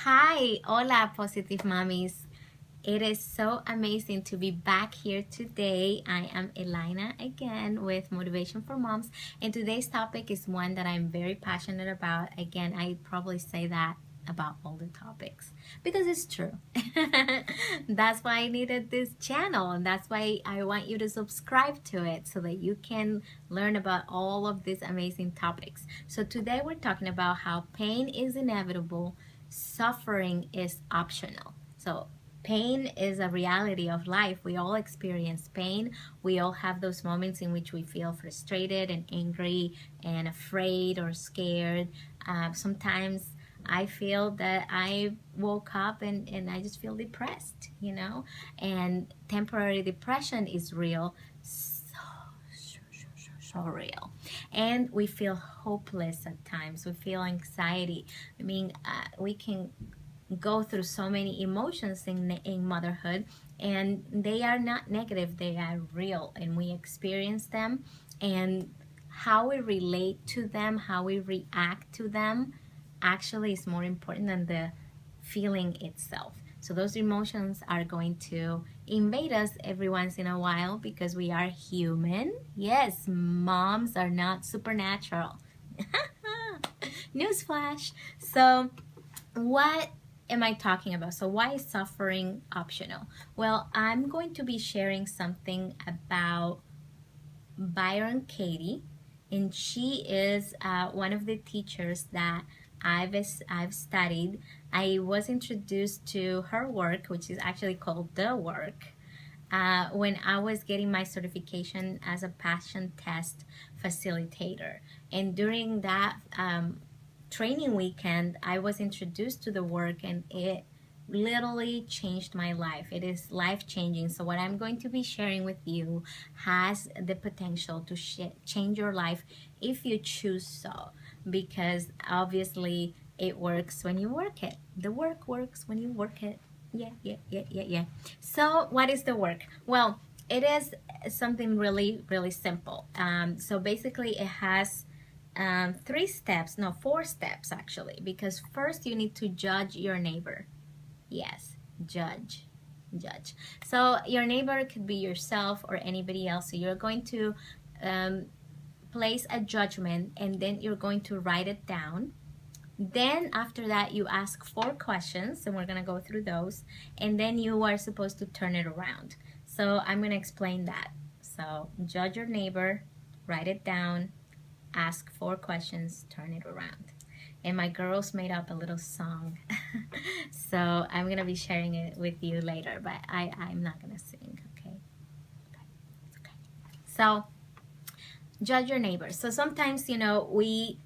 Hi, hola Positive Mommies. It is so amazing to be back here today. I am Elayna again with Motivation for Moms, and today's topic is one that I'm very passionate about. Again, I probably say that about all the topics because it's true. That's why I needed this channel, and that's why I want you to subscribe to it so that you can learn about all of these amazing topics. So today we're talking about how pain is inevitable, suffering is optional. So pain is a reality of life. We all experience pain. We all have those moments in which we feel frustrated and angry and afraid or scared. Sometimes I feel that I woke up and I just feel depressed, and temporary depression is real. So real. And we feel hopeless at times. We feel anxiety. We can go through so many emotions in motherhood, and they are not negative, they are real, and we experience them. And how we relate to them, how we react to them, actually is more important than the feeling itself. So those emotions are going to invade us every once in a while because we are human. Yes, moms are not supernatural. Newsflash. So what am I talking about? So why is suffering optional? Well, I'm going to be sharing something about Byron Katie, and she is one of the teachers that I've studied. I was introduced to her work, which is actually called The Work, when I was getting my certification as a passion test facilitator. And during that training weekend, I was introduced to the work, and it literally changed my life. It is life changing. So, what I'm going to be sharing with you has the potential to change your life if you choose so, because obviously it works when you work it. The work works when you work it. Yeah. So, what is the work? Well, it is something really, really simple. So, basically, it has three steps, no, four steps actually, because first you need to judge your neighbor. Yes, judge. Judge. So, your neighbor could be yourself or anybody else. So, you're going to um, place a judgment, and then you're going to write it down. Then after that, you ask four questions, and we're going to go through those, and then you are supposed to turn it around. So I'm going to explain that. So judge your neighbor, write it down, ask four questions, turn it around. And my girls made up a little song. So I'm going to be sharing it with you later, but I'm not going to sing, okay? Okay, it's okay. So judge your neighbor. So sometimes, we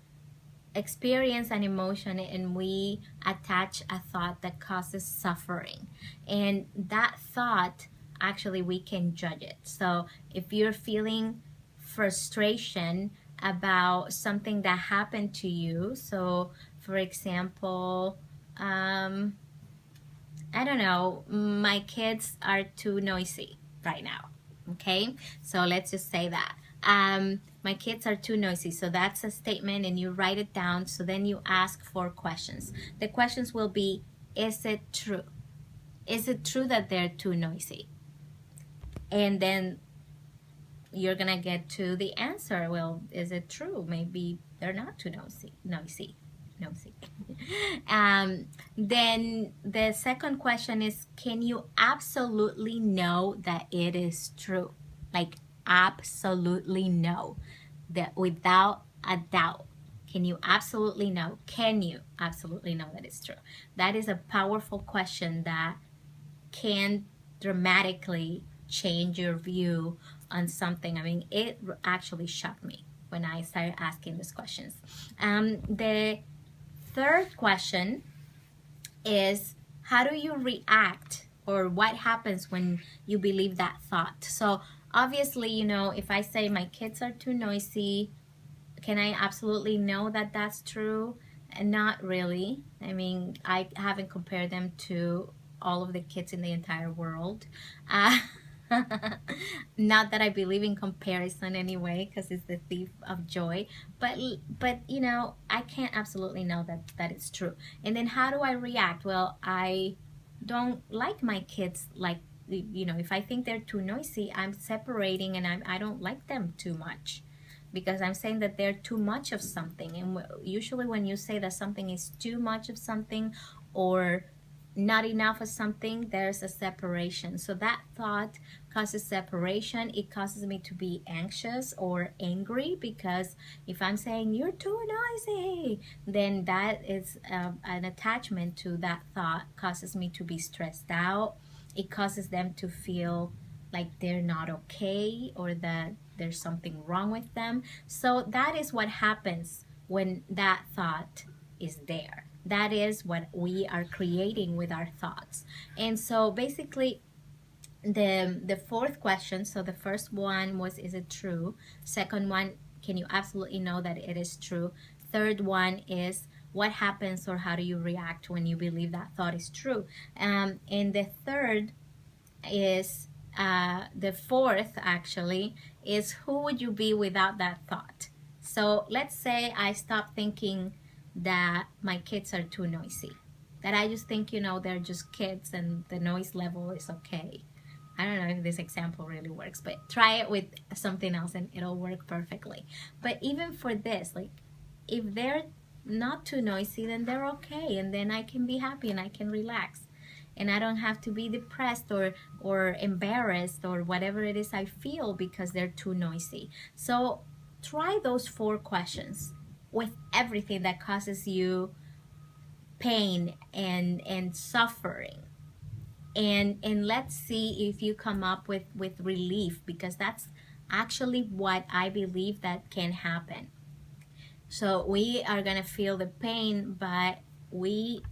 experience an emotion and we attach a thought that causes suffering, and that thought, actually, we can judge it. So if you're feeling frustration about something that happened to you, so for example, I don't know, my kids are too noisy right now. Okay, so let's just say that. My kids are too noisy. So that's a statement, and you write it down. So then you ask four questions. The questions will be: is it true? Is it true that they're too noisy? And then you're gonna get to the answer. Well, is it true? Maybe they're not too noisy. Then the second question is, can you absolutely know that it is true? Like, absolutely know that without a doubt. Can you absolutely know? Can you absolutely know that it's true? That is a powerful question that can dramatically change your view on something. I mean, it actually shocked me when I started asking these questions. The third question is, how do you react, or what happens when you believe that thought? So obviously, if I say my kids are too noisy, can I absolutely know that that's true? And not really. I mean, I haven't compared them to all of the kids in the entire world. Uh, Not that I believe in comparison anyway, because it's the thief of joy. But you know, I can't absolutely know that it's true. And then how do I react? Well, I don't like my kids like, you know, if I think they're too noisy, I'm separating, and I don't like them too much, because I'm saying that they're too much of something. And usually when you say that something is too much of something or not enough of something, there's a separation. So that thought causes separation. It causes me to be anxious or angry, because if I'm saying you're too noisy, then that is an attachment to that thought, causes me to be stressed out. It causes them to feel like they're not okay, or that there's something wrong with them. So that is what happens when that thought is there. That is what we are creating with our thoughts. And so basically, the fourth question, so the first one was, is it true? Second one, can you absolutely know that it is true? Third one is, what happens or how do you react when you believe that thought is true? And the third is, the fourth actually is, who would you be without that thought? So let's say I stop thinking that my kids are too noisy, that I just think, you know, they're just kids and the noise level is okay. I don't know if this example really works, but try it with something else and it'll work perfectly. But even for this, like, if they're not too noisy, then they're okay, and then I can be happy and I can relax, and I don't have to be depressed or embarrassed or whatever it is I feel because they're too noisy. So try those 4 questions with everything that causes you pain and suffering, and let's see if you come up with relief, because that's actually what I believe that can happen. So we are gonna feel the pain, but we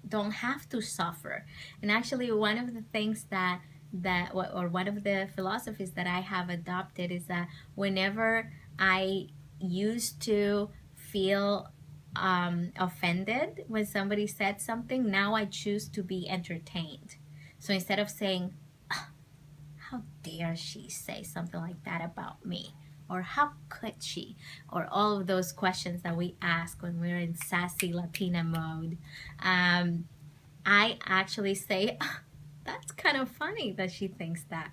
don't have to suffer. And actually, one of the things or one of the philosophies that I have adopted is that whenever I used to feel offended when somebody said something, now I choose to be entertained. So instead of saying, "Ah, how dare she say something like that about me?" Or how could she? Or all of those questions that we ask when we're in sassy Latina mode. I actually say, "Ah, that's kind of funny that she thinks that.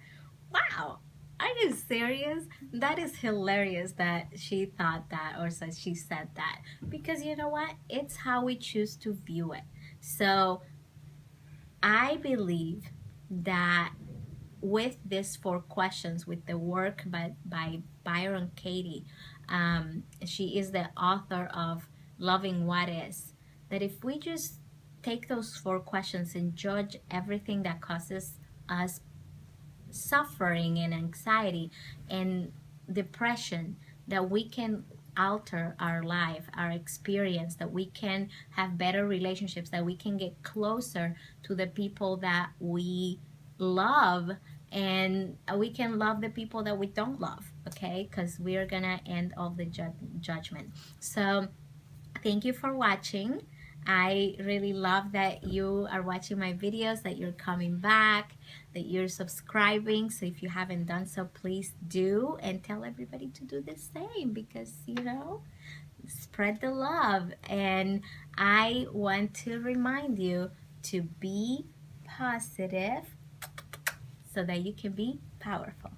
Wow, are you serious? That is hilarious that she thought that, or that she said that." Because you know what? It's how we choose to view it. So I believe that with these 4 questions, with the work by Byron Katie, she is the author of Loving What Is, that if we just take those 4 questions and judge everything that causes us suffering and anxiety and depression, that we can alter our life, our experience, that we can have better relationships, that we can get closer to the people that we love, and we can love the people that we don't love, okay? Because we are gonna end all the judgment. So thank you for watching. I really love that you are watching my videos, that you're coming back, that you're subscribing. So if you haven't done so, please do, and tell everybody to do the same, because, you know, spread the love. And I want to remind you to be positive so that you can be powerful.